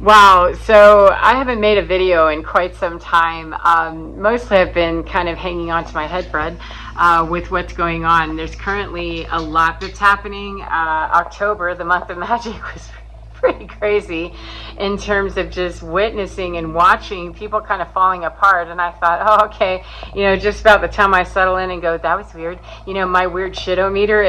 Wow, so I haven't made a video in quite some time. Mostly I've been kind of hanging on to my head, Fred, with what's going on. There's currently a lot that's happening. October, the month of magic, was pretty crazy in terms of just witnessing and watching people kind of falling apart. And I thought, oh, okay, just about the time I settle in and go, that was weird. My weird shitometer,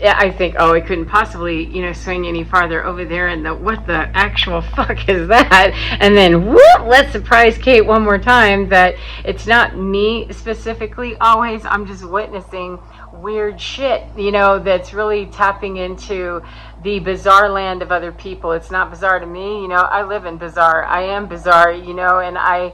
I think, oh, it couldn't possibly, swing any farther over there. And what the actual fuck is that? And then, whoop, let's surprise Kate one more time that it's not me specifically always. I'm just witnessing weird shit, that's really tapping into the bizarre land of other people. It's not bizarre to me. I live in bizarre. I am bizarre, and I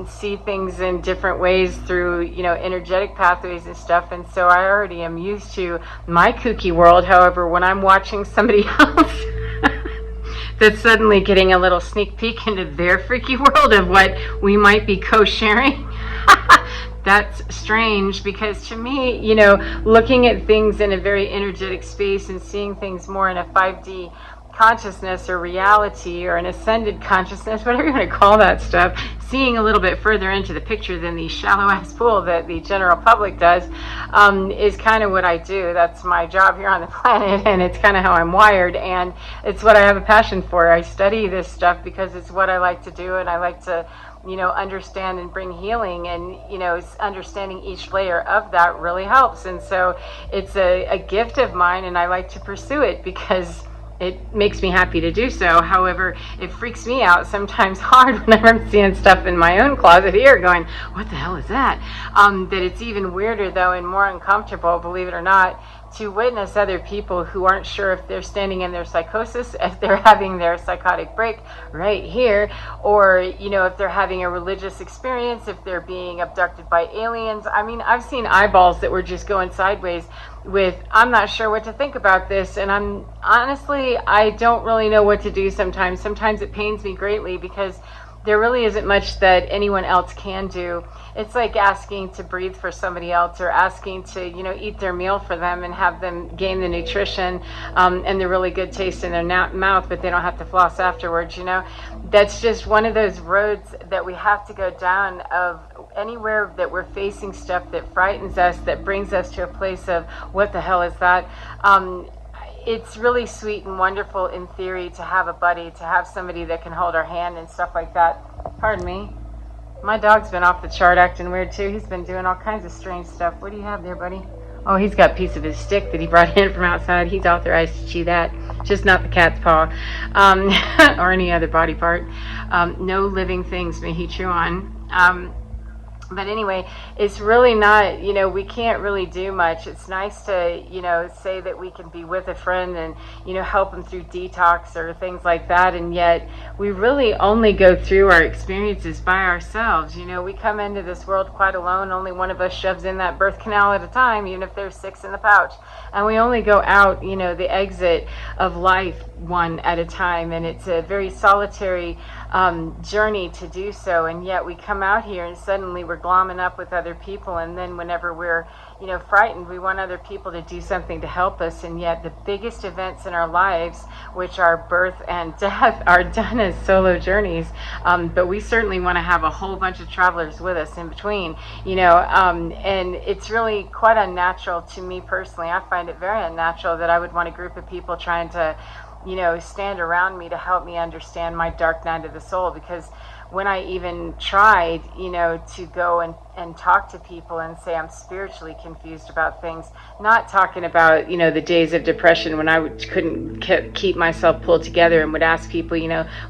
see things in different ways through, energetic pathways and stuff. And so I already am used to my kooky world. However, when I'm watching somebody else that's suddenly getting a little sneak peek into their freaky world of what we might be co-sharing, that's strange, because to me, looking at things in a very energetic space and seeing things more in a 5D consciousness or reality or an ascended consciousness, whatever you want to call that stuff, seeing a little bit further into the picture than the shallow ass pool that the general public does, is kind of what I do. That's my job here on the planet, and it's kind of how I'm wired, and it's what I have a passion for. I study this stuff because it's what I like to do, and I like to understand and bring healing, and understanding each layer of that really helps. And so it's a gift of mine, and I like to pursue it because it makes me happy to do so. However, it freaks me out sometimes hard whenever I'm seeing stuff in my own closet here going, what the hell is that? That it's even weirder though, and more uncomfortable, believe it or not, to witness other people who aren't sure if they're standing in their psychosis, if they're having their psychotic break right here, or if they're having a religious experience, if they're being abducted by aliens. I mean, I've seen eyeballs that were just going sideways with, I'm not sure what to think about this, and I don't really know what to do sometimes. Sometimes it pains me greatly because there really isn't much that anyone else can do. It's like asking to breathe for somebody else, or asking to, eat their meal for them and have them gain the nutrition and the really good taste in their mouth, but they don't have to floss afterwards, That's just one of those roads that we have to go down, of anywhere that we're facing stuff that frightens us, that brings us to a place of, what the hell is that? It's really sweet and wonderful in theory to have a buddy, to have somebody that can hold our hand and stuff like that. Pardon me. My dog's been off the chart acting weird too. He's been doing all kinds of strange stuff. What do you have there, buddy? Oh, he's got a piece of his stick that he brought in from outside. He's authorized to chew that, just not the cat's paw, or any other body part. No living things may he chew on. But anyway, it's really not, we can't really do much. It's nice to, say that we can be with a friend and, help them through detox or things like that. And yet we really only go through our experiences by ourselves. We come into this world quite alone. Only one of us shoves in that birth canal at a time, even if there's 6 in the pouch. And we only go out, the exit of life one at a time. And it's a very solitary journey to do so. And yet we come out here and suddenly we're glomming up with other people, and then whenever we're frightened, we want other people to do something to help us. And yet the biggest events in our lives, which are birth and death, are done as solo journeys, but we certainly want to have a whole bunch of travelers with us in between, and it's really quite unnatural to me personally. I find it very unnatural that I would want a group of people trying to stand around me to help me understand my dark night of the soul, because when I even tried, to go and talk to people and say I'm spiritually confused about things, not talking about, the days of depression when I couldn't keep myself pulled together and would ask people,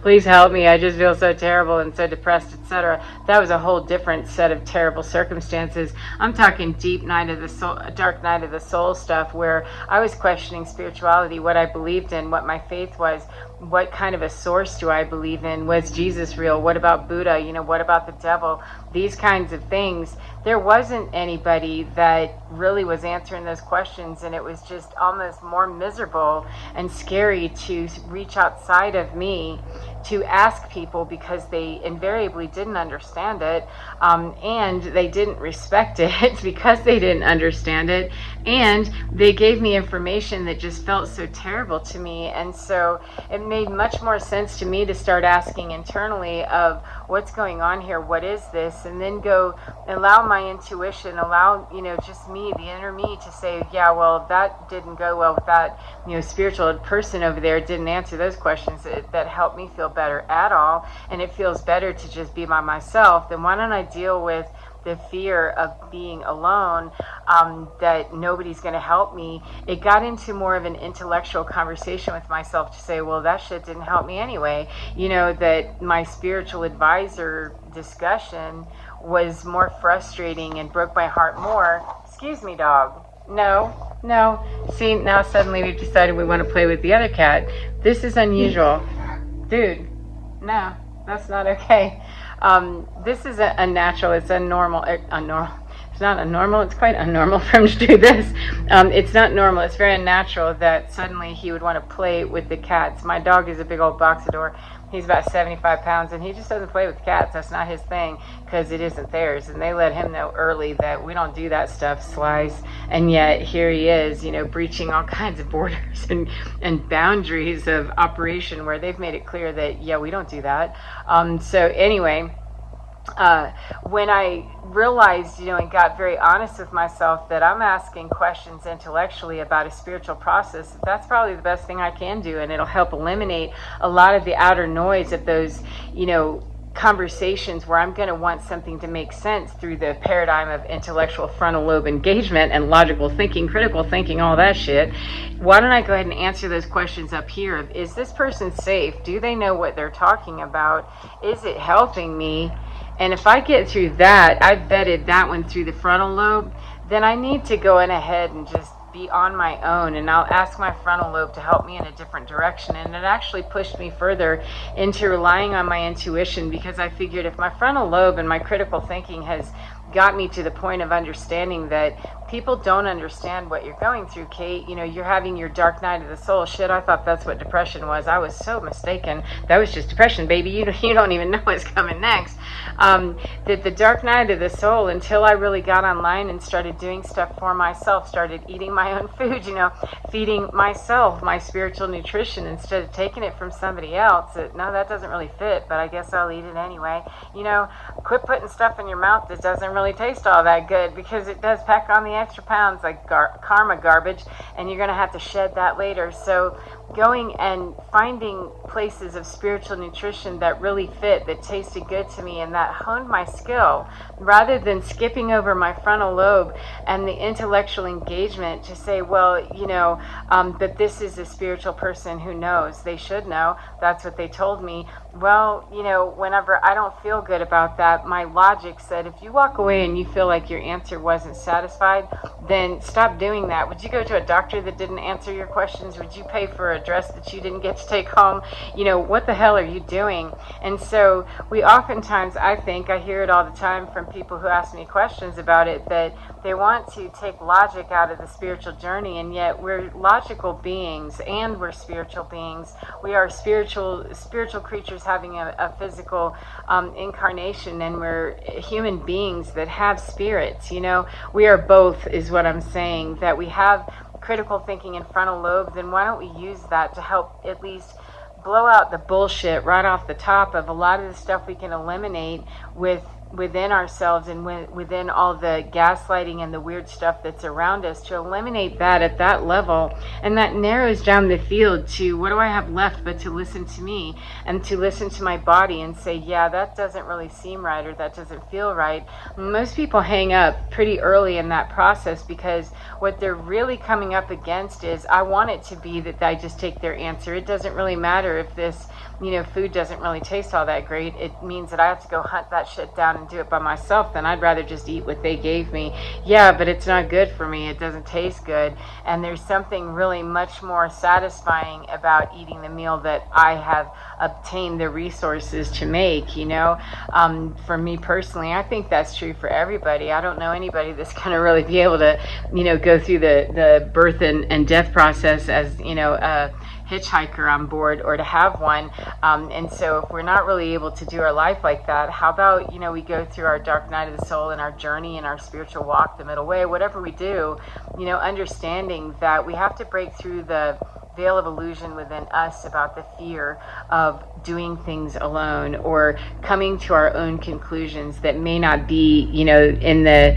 please help me, I just feel so terrible and so depressed, etc. That was a whole different set of terrible circumstances. I'm talking deep night of the soul, dark night of the soul stuff, where I was questioning spirituality, what I believed in, what my faith was, what kind of a source do I believe in, was Jesus real, what about about Buddha? What about the devil? These kinds of things. There wasn't anybody that really was answering those questions, and it was just almost more miserable and scary to reach outside of me to ask people, because they invariably didn't understand it, and they didn't respect it because they didn't understand it, and they gave me information that just felt so terrible to me. And so it made much more sense to me to start asking internally of what's going on here, what is this, and then go allow my intuition, allow just me, the inner me, to say, yeah, well, that didn't go well with that spiritual person over there, didn't answer those questions that helped me feel better at all, and it feels better to just be by myself. Then why don't I deal with the fear of being alone, that nobody's going to help me? It got into more of an intellectual conversation with myself to say, well, that shit didn't help me anyway. That my spiritual advisor discussion was more frustrating and broke my heart more. Excuse me, dog. No. See, now suddenly we've decided we want to play with the other cat. This is unusual. Dude, no, that's not okay. This is unnatural. It's unnormal. It's not unnormal. It's quite unnormal for him to do this. It's not normal. It's very unnatural that suddenly he would want to play with the cats. My dog is a big old boxador. He's about 75 pounds, and he just doesn't play with cats. That's not his thing, because it isn't theirs. And they let him know early that we don't do that stuff, Slice. And yet here he is, breaching all kinds of borders and boundaries of operation where they've made it clear that, yeah, we don't do that. So anyway, when I realized, and got very honest with myself that I'm asking questions intellectually about a spiritual process, that's probably the best thing I can do, and it'll help eliminate a lot of the outer noise of those, conversations where I'm going to want something to make sense through the paradigm of intellectual frontal lobe engagement and logical thinking, critical thinking, all that shit. Why don't I go ahead and answer those questions up here of, is this person safe? Do they know what they're talking about? Is it helping me? And if I get through that, I've vetted that one through the frontal lobe, then I need to go in ahead and just be on my own, and I'll ask my frontal lobe to help me in a different direction. And it actually pushed me further into relying on my intuition, because I figured if my frontal lobe and my critical thinking has got me to the point of understanding that people don't understand what you're going through, Kate. You're having your dark night of the soul. Shit, I thought that's what depression was. I was so mistaken. That was just depression, baby. You don't even know what's coming next. That the dark night of the soul, until I really got online and started doing stuff for myself, started eating my own food, feeding myself my spiritual nutrition instead of taking it from somebody else. No, that doesn't really fit, but I guess I'll eat it anyway. Quit putting stuff in your mouth that doesn't really taste all that good, because it does pack on the extra pounds like karma garbage, and you're going to have to shed that later. So going and finding places of spiritual nutrition that really fit, that tasted good to me, and that honed my skill, rather than skipping over my frontal lobe and the intellectual engagement to say, well, that this is a spiritual person who knows. They should know. That's what they told me. Well, whenever I don't feel good about that, my logic said, if you walk away and you feel like your answer wasn't satisfied, then stop doing that. Would you go to a doctor that didn't answer your questions? Would you pay for a dress that you didn't get to take home? What the hell are you doing? And so we oftentimes, I hear it all the time from people who ask me questions about it, that they want to take logic out of the spiritual journey, and yet we're logical beings and we're spiritual beings. We are spiritual creatures having a physical incarnation, and we're human beings that have spirits. We are both, is what I'm saying. That we have critical thinking and frontal lobe, then why don't we use that to help at least blow out the bullshit right off the top of a lot of the stuff we can eliminate within ourselves, and within all the gaslighting and the weird stuff that's around us, to eliminate that at that level. And that narrows down the field to, what do I have left but to listen to me and to listen to my body and say, yeah, that doesn't really seem right, or that doesn't feel right. Most people hang up pretty early in that process, because what they're really coming up against is, I want it to be that I just take their answer. It doesn't really matter if this food doesn't really taste all that great. It means that I have to go hunt that shit down and do it by myself, then I'd rather just eat what they gave me. Yeah, but it's not good for me. It doesn't taste good. And there's something really much more satisfying about eating the meal that I have obtained the resources to make, you know. For me personally, I think that's true for everybody. I don't know anybody that's going to really be able to, you know, go through the birth and death process as, you know, a hitchhiker on board, or to have one. And so if we're not really able to do our life like that, how about, you know, we go through our dark night of the soul and our journey and our spiritual walk, the middle way, whatever we do, you know, understanding that we have to break through the veil of illusion within us about the fear of doing things alone, or coming to our own conclusions that may not be, you know, in the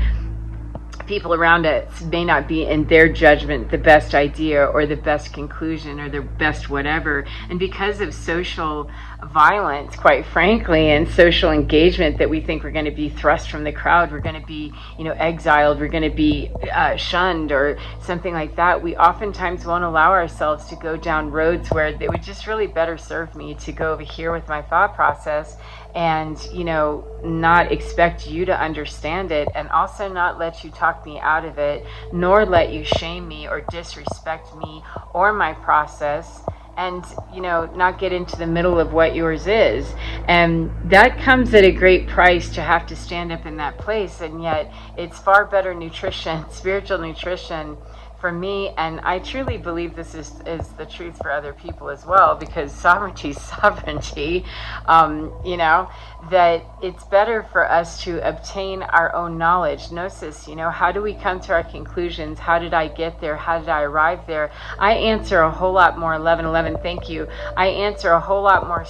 people around us may not be, in their judgment, the best idea or the best conclusion or the best whatever. And because of social violence, quite frankly, and social engagement, that we think we're going to be thrust from the crowd, we're going to be, you know, exiled, we're going to be shunned or something like that, we oftentimes won't allow ourselves to go down roads where it would just really better serve me to go over here with my thought process and, you know, not expect you to understand it, and also not let you talk me out of it, nor let you shame me or disrespect me or my process, and, you know, not get into the middle of what yours is. And that comes at a great price, to have to stand up in that place. And yet it's far better nutrition, spiritual nutrition, for me, and I truly believe this is the truth for other people as well, because sovereignty is sovereignty, you know, that it's better for us to obtain our own knowledge, gnosis, you know. How do we come to our conclusions? How did I get there? How did I arrive there? I answer a whole lot more, 1111, thank you. I answer a whole lot more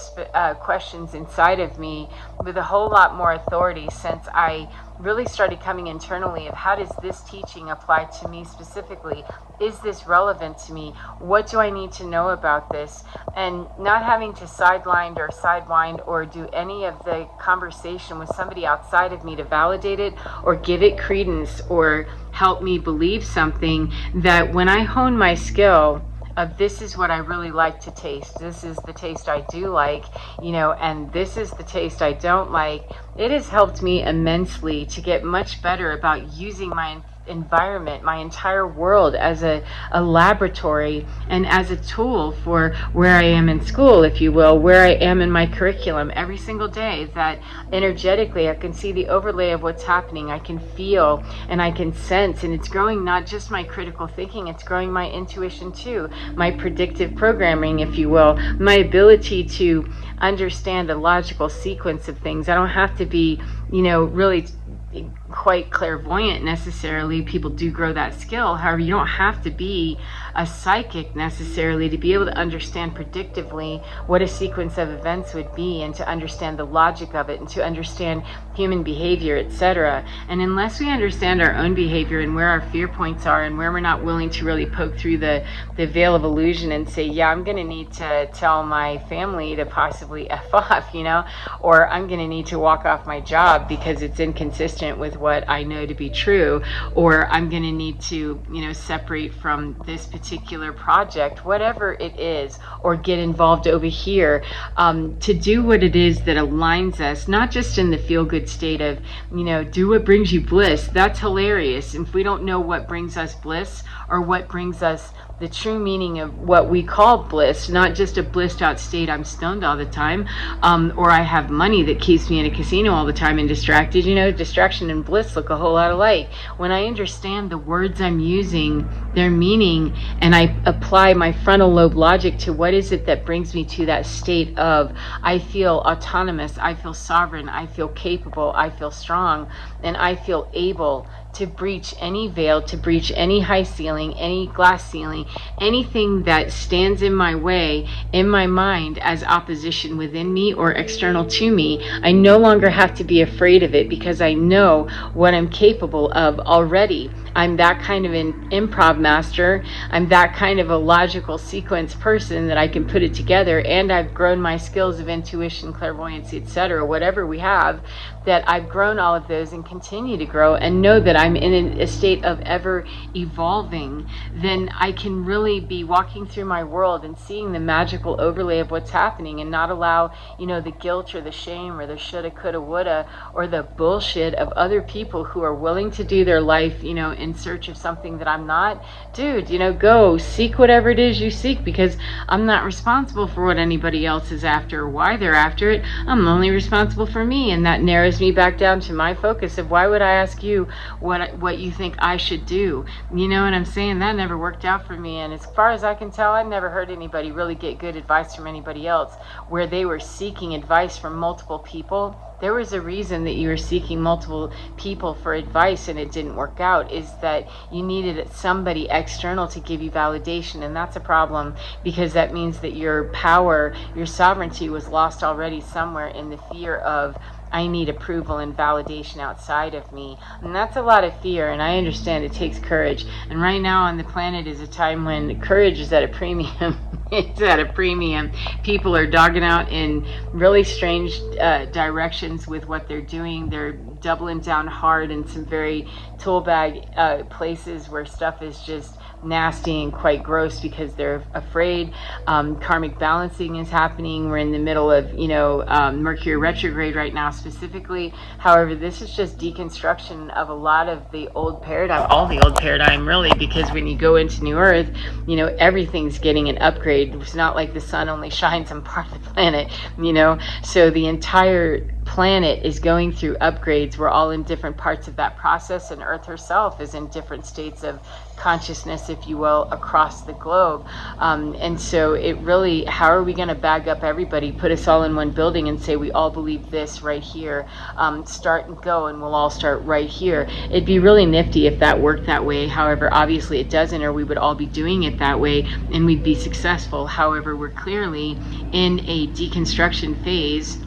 questions inside of me with a whole lot more authority, since I really started coming internally of, how does this teaching apply to me specifically? Is this relevant to me? What do I need to know about this? And not having to sideline or sidewind or do any of the conversation with somebody outside of me to validate it or give it credence or help me believe something, that when I hone my skill of, this is what I really like to taste, this is the taste I do like, you know, and this is the taste I don't like, it has helped me immensely to get much better about using my environment, my entire world, as a laboratory and as a tool for where I am in school, if you will, where I am in my curriculum every single day, that energetically I can see the overlay of what's happening, I can feel and I can sense, and it's growing not just my critical thinking, it's growing my intuition too, my predictive programming, if you will, my ability to understand a logical sequence of things. I don't have to be, you know, really quite clairvoyant necessarily. People do grow that skill. However, you don't have to be a psychic necessarily to be able to understand predictively what a sequence of events would be, and to understand the logic of it, and to understand human behavior, etc. And unless we understand our own behavior and where our fear points are, and where we're not willing to really poke through the veil of illusion and say, yeah, I'm going to need to tell my family to possibly F off, you know, or I'm going to need to walk off my job because it's inconsistent with what I know to be true, or I'm going to need to, you know, separate from this particular project, whatever it is, or get involved over here, to do what it is that aligns us, not just in the feel-good state of, you know, do what brings you bliss. That's hilarious. If we don't know what brings us bliss, or what brings us the true meaning of what we call bliss, not just a blissed out state, I'm stoned all the time, or I have money that keeps me in a casino all the time and distracted. You know, distraction and bliss look a whole lot alike. When I understand the words I'm using, their meaning, and I apply my frontal lobe logic to what is it that brings me to that state of, I feel autonomous, I feel sovereign, I feel capable, I feel strong, and I feel able to breach any veil, to breach any high ceiling, any glass ceiling, anything that stands in my way, in my mind, as opposition within me or external to me. I no longer have to be afraid of it, because I know what I'm capable of already. I'm that kind of an improv master. I'm that kind of a logical sequence person that I can put it together, and I've grown my skills of intuition, clairvoyancy, etc., whatever we have, that I've grown all of those and continue to grow and know that I'm in a state of ever evolving, then I can really be walking through my world and seeing the magical overlay of what's happening, and not allow, the guilt or the shame or the shoulda, coulda, woulda, or the bullshit of other people who are willing to do their life, in search of something that I'm not. Dude, go seek whatever it is you seek, because I'm not responsible for what anybody else is after or why they're after it. I'm only responsible for me, and that narrows me back down to my focus of why would I ask you what you think I should do. You know what I'm saying? That never worked out for me, and as far as I can tell, I've never heard anybody really get good advice from anybody else where they were seeking advice from multiple people. There was a reason that you were seeking multiple people for advice and it didn't work out, is that you needed somebody external to give you validation, and that's a problem, because that means that your power, your sovereignty was lost already somewhere in the fear of, I need approval and validation outside of me. And that's a lot of fear, and I understand it takes courage. And right now on the planet is a time when courage is at a premium. It's at a premium. People are dogging out in really strange directions with what they're doing. They're doubling down hard in some very tool bag places where stuff is just nasty and quite gross because they're afraid. Karmic balancing is happening. We're in the middle of, Mercury retrograde right now specifically. However, this is just deconstruction of a lot of the old paradigm, all the old paradigm really, because when you go into New Earth, everything's getting an upgrade. It's not like the sun only shines on part of the planet, so the entire planet is going through upgrades. We're all in different parts of that process, and Earth herself is in different states of consciousness, if you will, across the globe. And so it really, how are we going to bag up everybody, put us all in one building and say we all believe this right here, start and go, and we'll all start right here. It'd be really nifty if that worked that way. However, obviously it doesn't, or we would all be doing it that way and we'd be successful. However, we're clearly in a deconstruction phase.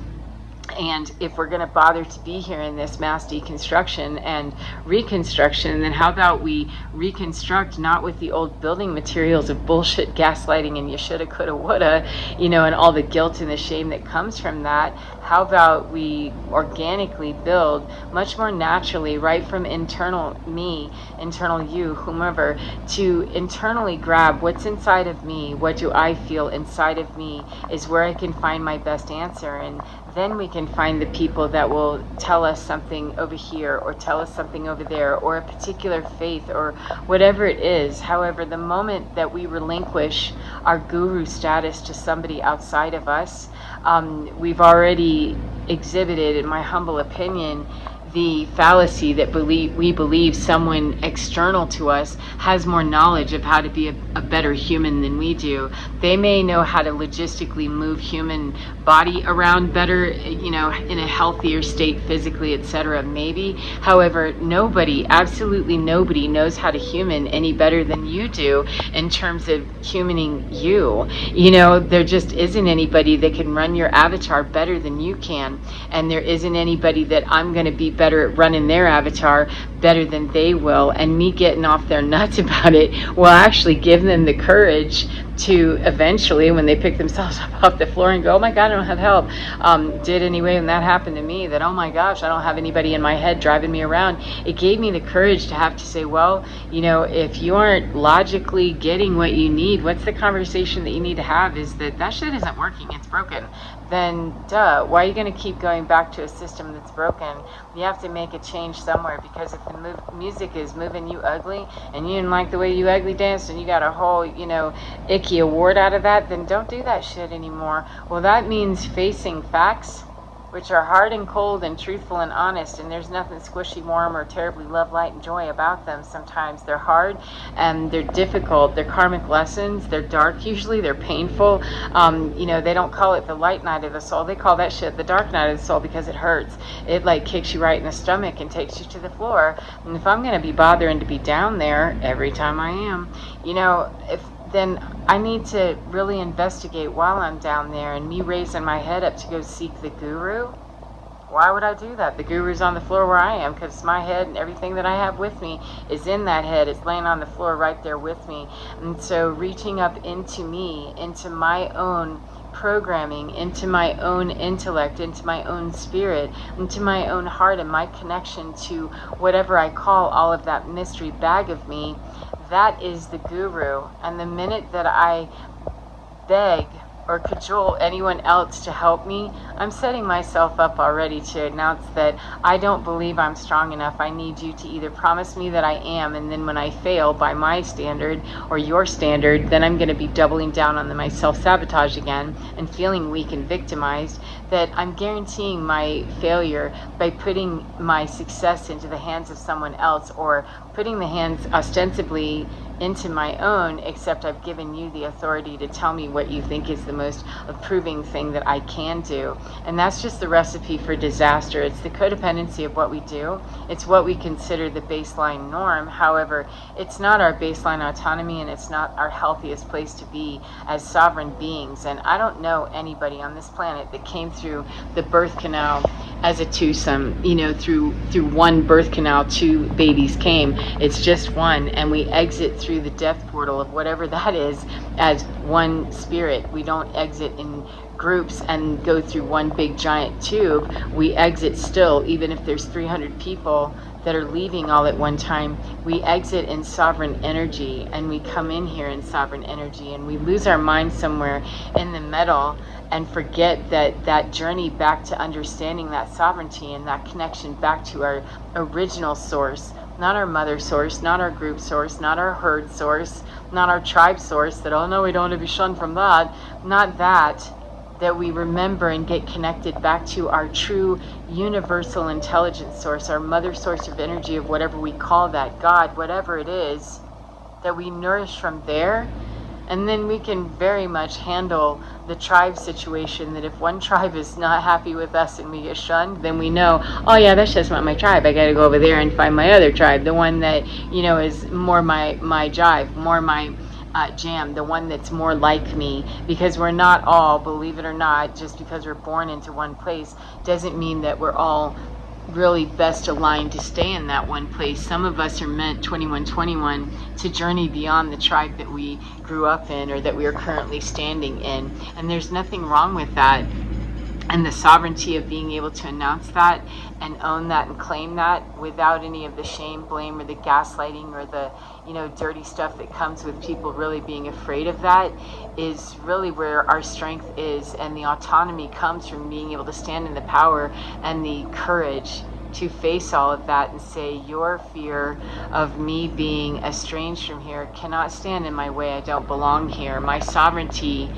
And if we're going to bother to be here in this mass deconstruction and reconstruction, then how about we reconstruct not with the old building materials of bullshit gaslighting and you shoulda, coulda, woulda, and all the guilt and the shame that comes from that. How about we organically build much more naturally, right from internal me, internal you, whomever, to internally grab what's inside of me, what do I feel inside of me is where I can find my best answer. And then we can find the people that will tell us something over here or tell us something over there, or a particular faith or whatever it is. However, the moment that we relinquish our guru status to somebody outside of us, we've already exhibited, in my humble opinion, the fallacy that we believe someone external to us has more knowledge of how to be a better human than we do. They may know how to logistically move human body around better, in a healthier state physically, etc. Maybe. However, absolutely nobody knows how to human any better than you do in terms of humaning you. There just isn't anybody that can run your avatar better than you can. And there isn't anybody that I'm going to be better at running their avatar better than they will, and me getting off their nuts about it will actually give them the courage to eventually, when they pick themselves up off the floor and go, oh my God, I don't have help, did anyway, when that happened to me, that, oh my gosh, I don't have anybody in my head driving me around. It gave me the courage to have to say, well, if you aren't logically getting what you need, what's the conversation that you need to have is that shit isn't working, it's broken. Then why are you going to keep going back to a system that's broken? You have to make a change somewhere, because if the music is moving you ugly and you didn't like the way you ugly danced and you got a whole, icky award out of that, then don't do that shit anymore. Well, that means facing facts, which are hard and cold and truthful and honest, and there's nothing squishy, warm, or terribly love, light, and joy about them. Sometimes they're hard and they're difficult. They're karmic lessons. They're dark usually. They're painful. They don't call it the light night of the soul. They call that shit the dark night of the soul because it hurts. It kicks you right in the stomach and takes you to the floor. And if I'm going to be bothering to be down there every time I am, then I need to really investigate while I'm down there, and me raising my head up to go seek the guru. Why would I do that? The guru's on the floor where I am because it's my head, and everything that I have with me is in that head. It's laying on the floor right there with me. And so reaching up into me, into my own programming, into my own intellect, into my own spirit, into my own heart, and my connection to whatever I call all of that mystery bag of me, that is the guru. And the minute that I beg or cajole anyone else to help me, I'm setting myself up already to announce that I don't believe I'm strong enough. I need you to either promise me that I am, and then when I fail by my standard or your standard, then I'm going to be doubling down on my self-sabotage again and feeling weak and victimized, that I'm guaranteeing my failure by putting my success into the hands of someone else, or putting the hands ostensibly into my own, except I've given you the authority to tell me what you think is the most approving thing that I can do. And that's just the recipe for disaster. It's the codependency of what we do. It's what we consider the baseline norm. However, it's not our baseline autonomy, and it's not our healthiest place to be as sovereign beings. And I don't know anybody on this planet that came through the birth canal as a twosome, through one birth canal, two babies came. It's just one, and we exit through the death portal of whatever that is as one spirit. We don't exit in groups and go through one big giant tube. We exit still, even if there's 300 people that are leaving all at one time. We exit in sovereign energy, and we come in here in sovereign energy, and we lose our mind somewhere in the middle and forget that journey back to understanding that sovereignty and that connection back to our original source. Not our mother source, not our group source, not our herd source, not our tribe source, that, oh no, we don't want to be shunned from that. Not that we remember and get connected back to our true universal intelligence source, our mother source of energy, of whatever we call that, God, whatever it is, that we nourish from there. And then we can very much handle the tribe situation, that if one tribe is not happy with us and we get shunned, then we know, oh yeah, that's just not my tribe. I got to go over there and find my other tribe, the one that, is more my jive, more my jam, the one that's more like me. Because we're not all, believe it or not, just because we're born into one place, doesn't mean that we're all really best aligned to stay in that one place. Some of us are meant 2121 to journey beyond the tribe that we grew up in or that we are currently standing in, and there's nothing wrong with that. And the sovereignty of being able to announce that and own that and claim that without any of the shame, blame, or the gaslighting, or the dirty stuff that comes with people really being afraid of that, is really where our strength is. And the autonomy comes from being able to stand in the power and the courage to face all of that and say, your fear of me being estranged from here cannot stand in my way. I don't belong here. My sovereignty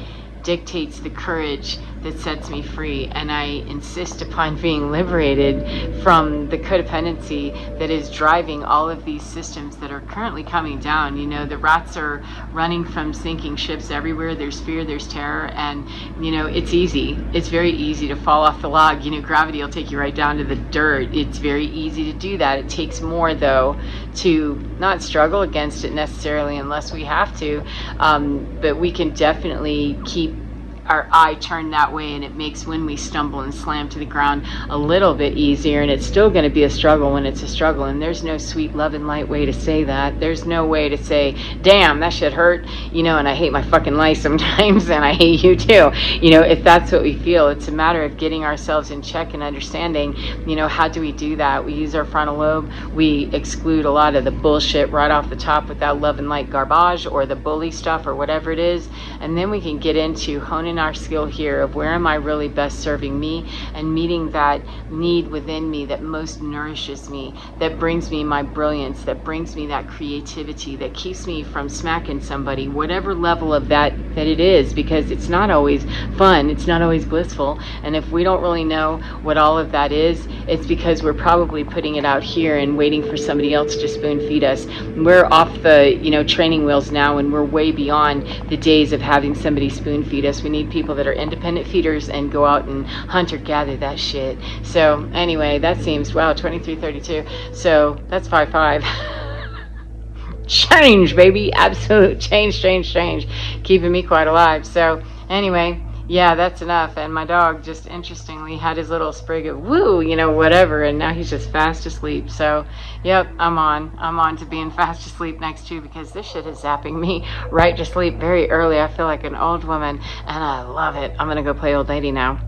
dictates the courage that sets me free, and I insist upon being liberated from the codependency that is driving all of these systems that are currently coming down. The rats are running from sinking ships everywhere. There's fear, there's terror, and it's easy. It's very easy to fall off the log. Gravity will take you right down to the dirt. It's very easy to do that. It takes more, though, to not struggle against it necessarily unless we have to, but we can definitely keep our eye turned that way, and it makes when we stumble and slam to the ground a little bit easier. And it's still going to be a struggle when it's a struggle, and there's no sweet love and light way to say that. There's no way to say, damn, that shit hurt, and I hate my fucking life sometimes, and I hate you too. If that's what we feel, it's a matter of getting ourselves in check and understanding, how do we do that? We use our frontal lobe. We exclude a lot of the bullshit right off the top with that love and light garbage, or the bully stuff, or whatever it is, and then we can get into honing our skill here of where am I really best serving me, and meeting that need within me that most nourishes me, that brings me my brilliance, that brings me that creativity, that keeps me from smacking somebody, whatever level of that it is, because it's not always fun, it's not always blissful. And if we don't really know what all of that is, it's because we're probably putting it out here and waiting for somebody else to spoon feed us. We're off the training wheels now, and we're way beyond the days of having somebody spoon feed us. We need people that are independent feeders and go out and hunt or gather that shit. So anyway, that seems, wow, 2332. So that's 5-5. Change, baby. Absolute change. Keeping me quite alive. So anyway, Yeah, that's enough. And my dog just interestingly had his little sprig of woo, you know, whatever, and now he's just fast asleep. So, yep, I'm on. I'm on to being fast asleep next to you because this shit is zapping me right to sleep very early. I feel like an old woman and I love it. I'm gonna go play old lady now.